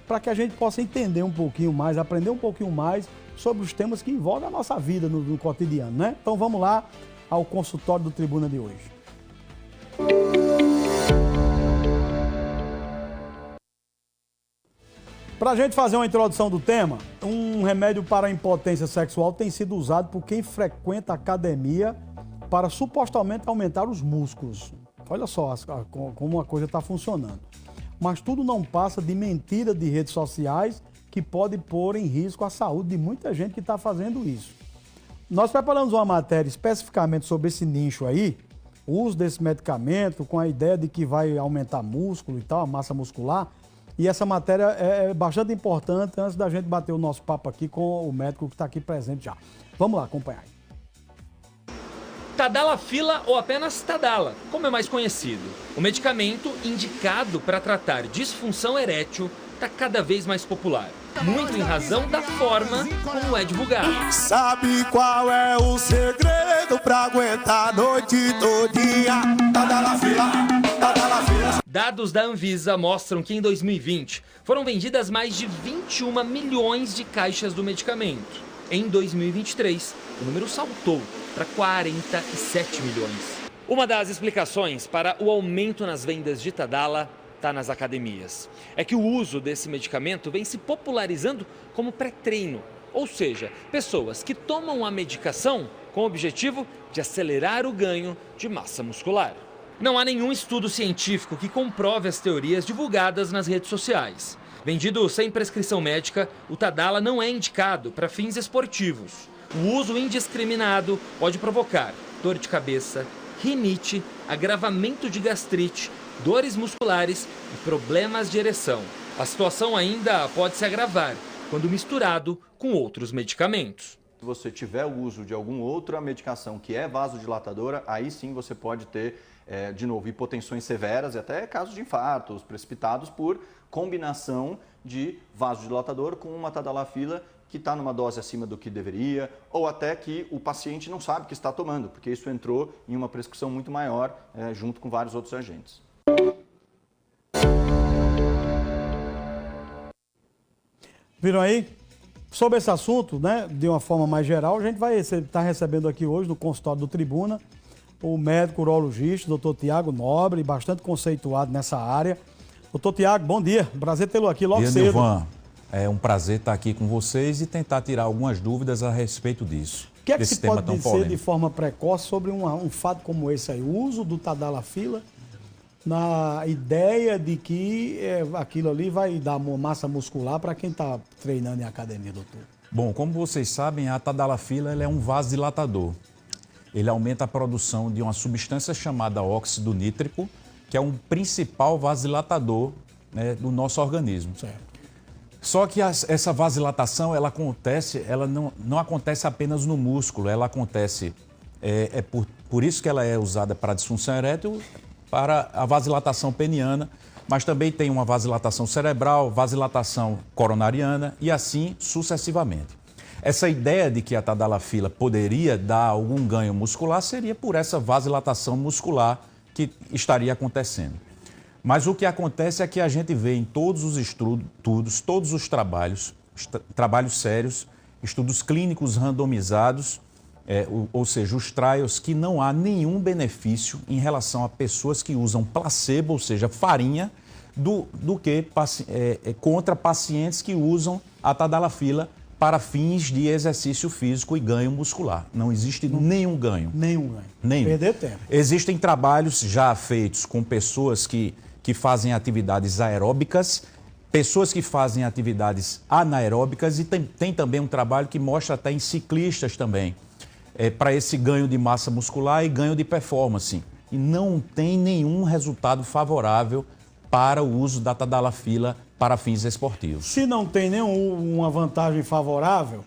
para que a gente possa entender um pouquinho mais, aprender um pouquinho mais sobre os temas que envolvem a nossa vida no cotidiano, né? Então vamos lá ao consultório do Tribuna de hoje. Para a gente fazer uma introdução do tema, um remédio para a impotência sexual tem sido usado por quem frequenta a academia para supostamente aumentar os músculos. Olha só como a coisa está funcionando. Mas tudo não passa de mentira de redes sociais que pode pôr em risco a saúde de muita gente que está fazendo isso. Nós preparamos uma matéria especificamente sobre esse nicho aí, o uso desse medicamento com a ideia de que vai aumentar músculo e tal, a massa muscular. E essa matéria é bastante importante antes da gente bater o nosso papo aqui com o médico que está aqui presente já. Vamos lá acompanhar. Tadalafila ou apenas Tadala, como é mais conhecido. O medicamento indicado para tratar disfunção erétil está cada vez mais popular. Muito em razão da forma como é divulgado. Sabe qual é o segredo para aguentar a noite todinha? Tadalafila, Tadalafila. Dados da Anvisa mostram que em 2020 foram vendidas mais de 21 milhões de caixas do medicamento. Em 2023, o número saltou para 47 milhões. Uma das explicações para o aumento nas vendas de Tadala está nas academias. É que o uso desse medicamento vem se popularizando como pré-treino, ou seja, pessoas que tomam a medicação com o objetivo de acelerar o ganho de massa muscular. Não há nenhum estudo científico que comprove as teorias divulgadas nas redes sociais. Vendido sem prescrição médica, o Tadala não é indicado para fins esportivos. O uso indiscriminado pode provocar dor de cabeça, rinite, agravamento de gastrite, dores musculares e problemas de ereção. A situação ainda pode se agravar quando misturado com outros medicamentos. Se você tiver o uso de alguma outra medicação que é vasodilatadora, aí sim você pode ter, de novo, hipotensões severas e até casos de infartos precipitados por combinação de vasodilatador com uma tadalafila que está numa dose acima do que deveria, ou até que o paciente não sabe que está tomando, porque isso entrou em uma prescrição muito maior, junto com vários outros agentes. Viram aí? Sobre esse assunto, né, de uma forma mais geral, a gente vai estar recebendo aqui hoje no consultório do Tribuna o médico urologista, doutor Tiago Nobre, bastante conceituado nessa área. Doutor Tiago, bom dia. Prazer tê-lo aqui logo cedo. Nilvan, é um prazer estar aqui com vocês e tentar tirar algumas dúvidas a respeito disso. O que é que se pode dizer de forma precoce sobre um fato como esse aí? O uso do Tadalafila na ideia de que aquilo ali vai dar uma massa muscular para quem está treinando em academia, doutor? Bom, como vocês sabem, a Tadalafila ela é um vasodilatador. Ele aumenta a produção de uma substância chamada óxido nítrico, que é um principal vasodilatador, né, do nosso organismo. Certo. Só que essa vasodilatação, ela não acontece apenas no músculo, ela acontece, por isso que ela é usada para a disfunção erétil, para a vasodilatação peniana, mas também tem uma vasodilatação cerebral, vasodilatação coronariana e assim sucessivamente. Essa ideia de que a Tadalafila poderia dar algum ganho muscular seria por essa vasodilatação muscular que estaria acontecendo. Mas o que acontece é que a gente vê em todos os estudos, todos os trabalhos sérios, estudos clínicos randomizados, ou seja, os trials, que não há nenhum benefício em relação a pessoas que usam placebo, ou seja, farinha, do que contra pacientes que usam a Tadalafila para fins de exercício físico e ganho muscular. Não existe nenhum ganho. Nenhum ganho. Nenhum. Perder tempo. Existem trabalhos já feitos com pessoas que fazem atividades aeróbicas, pessoas que fazem atividades anaeróbicas e tem também um trabalho que mostra até em ciclistas também, para esse ganho de massa muscular e ganho de performance. E não tem nenhum resultado favorável para o uso da Tadalafila para fins esportivos. Se não tem nenhuma vantagem favorável,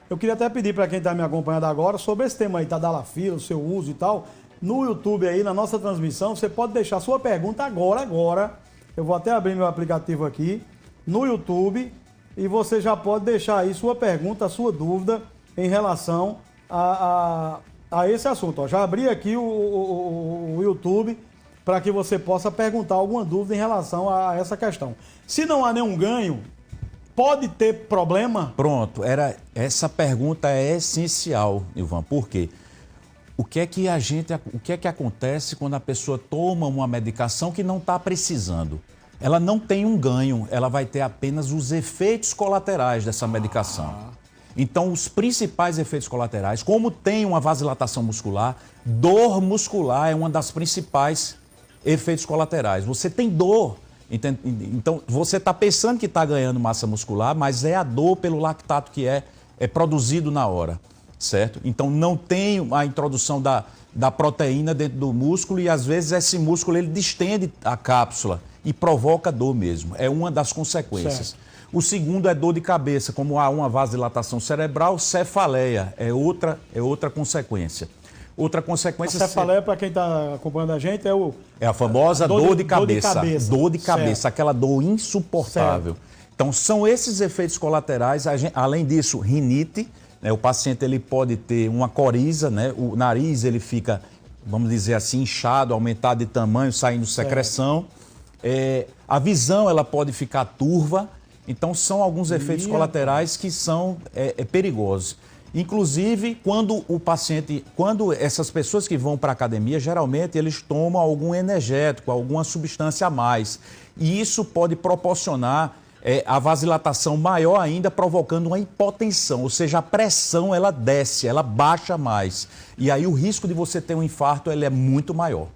eu queria até pedir para quem está me acompanhando agora sobre esse tema aí, Tadalafila, o seu uso e tal. No YouTube aí, na nossa transmissão, você pode deixar sua pergunta agora. Eu vou até abrir meu aplicativo aqui no YouTube e você já pode deixar aí sua pergunta, sua dúvida em relação a esse assunto. Ó, já abri aqui o YouTube para que você possa perguntar alguma dúvida em relação a essa questão. Se não há nenhum ganho, pode ter problema? Pronto, essa pergunta é essencial, Ivan. Por quê? O que é que acontece quando a pessoa toma uma medicação que não está precisando? Ela não tem um ganho, ela vai ter apenas os efeitos colaterais dessa medicação. Então, os principais efeitos colaterais, como tem uma vasodilatação muscular, dor muscular é uma das principais efeitos colaterais. Você tem dor, então você está pensando que está ganhando massa muscular, mas é a dor pelo lactato que é produzido na hora. Certo? Então não tem a introdução da proteína dentro do músculo e às vezes esse músculo ele distende a cápsula e provoca dor mesmo. É uma das consequências. Certo. O segundo é dor de cabeça, como há uma vasodilatação cerebral, cefaleia é outra consequência. Outra consequência... A cefaleia, para quem está acompanhando a gente, é a famosa dor de cabeça. Dor de cabeça, certo. Aquela dor insuportável. Certo. Então são esses efeitos colaterais, além disso, rinite. O paciente ele pode ter uma coriza, né? O nariz ele fica, vamos dizer assim, inchado, aumentado de tamanho, saindo secreção. A visão ela pode ficar turva. Então são alguns efeitos colaterais que são perigosos. Inclusive, quando essas pessoas que vão para a academia, geralmente eles tomam algum energético, alguma substância a mais. E isso pode proporcionar a vasodilatação maior ainda, provocando uma hipotensão, ou seja, a pressão ela desce, ela baixa mais. E aí o risco de você ter um infarto ele é muito maior.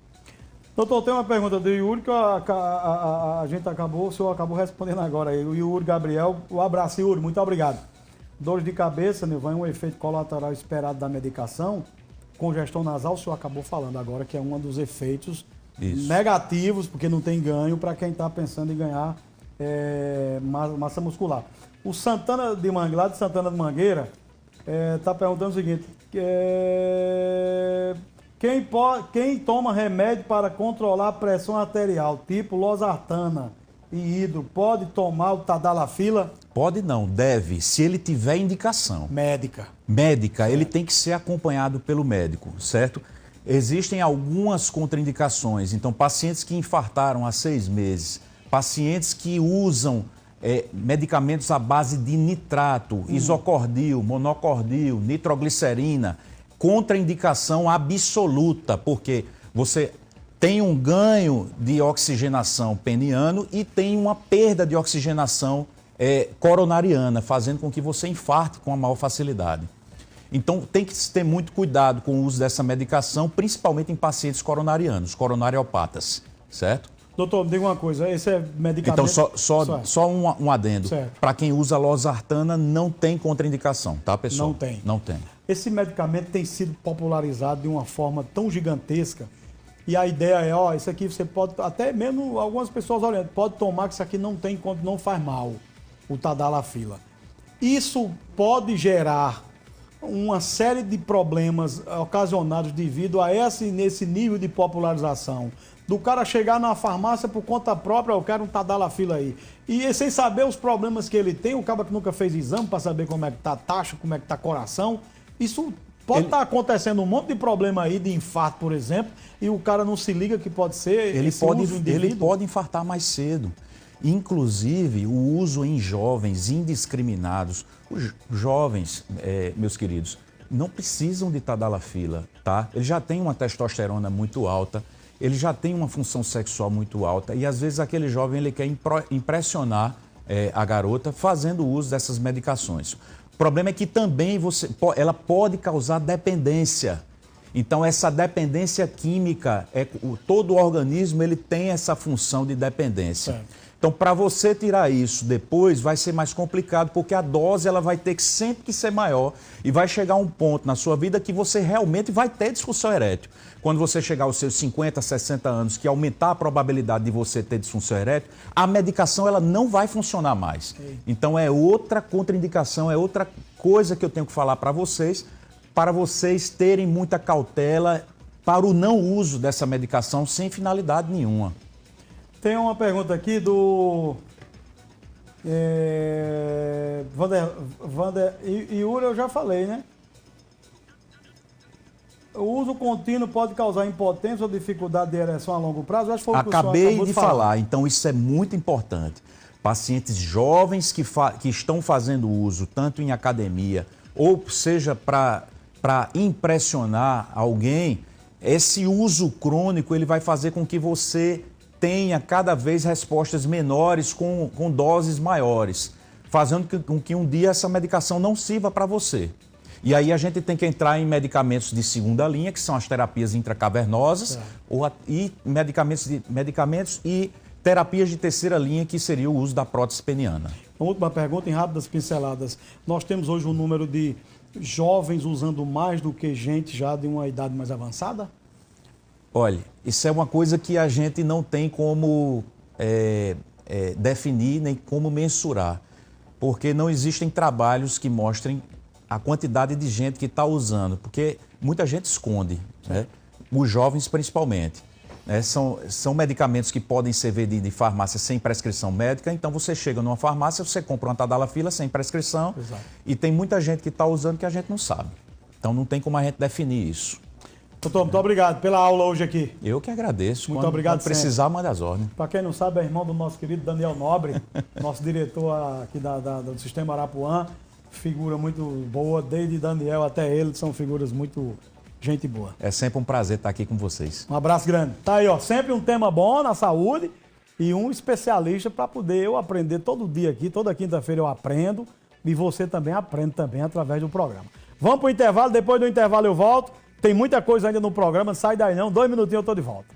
Doutor, tem uma pergunta do Yuri que a gente o senhor acabou respondendo agora aí. O Yuri Gabriel, um abraço, Yuri, muito obrigado. Dores de cabeça, Nilvan, um efeito colateral esperado da medicação. Congestão nasal, o senhor acabou falando agora, que é um dos efeitos negativos, porque não tem ganho para quem está pensando em ganhar massa muscular. O Santana de Mangueira, lá de Santana de Mangueira, está perguntando o seguinte: quem toma remédio para controlar a pressão arterial, tipo losartana e hidro, pode tomar o tadalafila? Pode não, deve, se ele tiver indicação. Médica, ele tem que ser acompanhado pelo médico, certo? Existem algumas contraindicações, então pacientes que infartaram há 6 meses, pacientes que usam medicamentos à base de nitrato, isocordil, monocordil, nitroglicerina, contraindicação absoluta, porque você tem um ganho de oxigenação peniano e tem uma perda de oxigenação coronariana, fazendo com que você infarte com a maior facilidade. Então tem que ter muito cuidado com o uso dessa medicação, principalmente em pacientes coronarianos, coronariopatas, certo? Doutor, me diga uma coisa, esse medicamento... Então, só um adendo. Para quem usa losartana, não tem contraindicação, tá, pessoal? Não tem. Não tem. Esse medicamento tem sido popularizado de uma forma tão gigantesca e a ideia é, isso aqui você pode, até mesmo algumas pessoas olhando, pode tomar que isso aqui não faz mal, o tadalafila. Isso pode gerar uma série de problemas ocasionados devido a nesse nível de popularização. Do cara chegar na farmácia por conta própria, eu quero um tadalafila aí. E sem saber os problemas que ele tem, o cara que nunca fez exame para saber como é que tá a taxa, como é que tá coração. Isso pode estar acontecendo um monte de problema aí, de infarto, por exemplo, e o cara não se liga que pode ser ele pode infartar mais cedo. Inclusive, o uso em jovens indiscriminados. Os jovens, meus queridos, não precisam de tadalafila, tá? Ele já tem uma testosterona muito alta, ele já tem uma função sexual muito alta e às vezes aquele jovem ele quer impressionar a garota fazendo uso dessas medicações. O problema é que também ela pode causar dependência. Então essa dependência química, todo o organismo ele tem essa função de dependência. Então para você tirar isso depois vai ser mais complicado porque a dose ela vai ter que sempre que ser maior e vai chegar um ponto na sua vida que você realmente vai ter disfunção erétil. Quando você chegar aos seus 50, 60 anos, que aumentar a probabilidade de você ter disfunção erétil, a medicação ela não vai funcionar mais. Então é outra contraindicação, é outra coisa que eu tenho que falar para vocês terem muita cautela para o não uso dessa medicação sem finalidade nenhuma. Tem uma pergunta aqui do Vander Yuri, eu já falei, né? O uso contínuo pode causar impotência ou dificuldade de ereção a longo prazo? Acho que foi Acabei de falar, então isso é muito importante. pacientes jovens que estão fazendo uso, tanto em academia, ou seja, para impressionar alguém, esse uso crônico ele vai fazer com que você tenha cada vez respostas menores com doses maiores, fazendo com que um dia essa medicação não sirva para você. E aí a gente tem que entrar em medicamentos de segunda linha, que são as terapias intracavernosas, e medicamentos e terapias de terceira linha, que seria o uso da prótese peniana. Uma última pergunta, em rápidas pinceladas. Nós temos hoje um número de jovens usando mais do que gente já de uma idade mais avançada? Olha, isso é uma coisa que a gente não tem como definir nem como mensurar, porque não existem trabalhos que mostrem a quantidade de gente que está usando, porque muita gente esconde, né? Os jovens principalmente. São medicamentos que podem ser vendidos em farmácia sem prescrição médica, então você chega numa farmácia, você compra uma tadalafila sem prescrição. Exato. E tem muita gente que está usando que a gente não sabe. Então não tem como a gente definir isso. Doutor, muito obrigado pela aula hoje aqui. Eu que agradeço. Muito obrigado. Quando precisar, manda as ordens. Para quem não sabe, é irmão do nosso querido Daniel Nobre, nosso diretor aqui do Sistema Arapuã, figura muito boa, desde Daniel até ele, são figuras muito gente boa. É sempre um prazer estar aqui com vocês. Um abraço grande. Tá aí, ó, sempre um tema bom na saúde e um especialista para poder eu aprender todo dia aqui, toda quinta-feira eu aprendo e você também aprende também através do programa. Vamos para o intervalo, depois do intervalo eu volto. Tem muita coisa ainda no programa, sai daí não, 2 minutinhos eu tô de volta.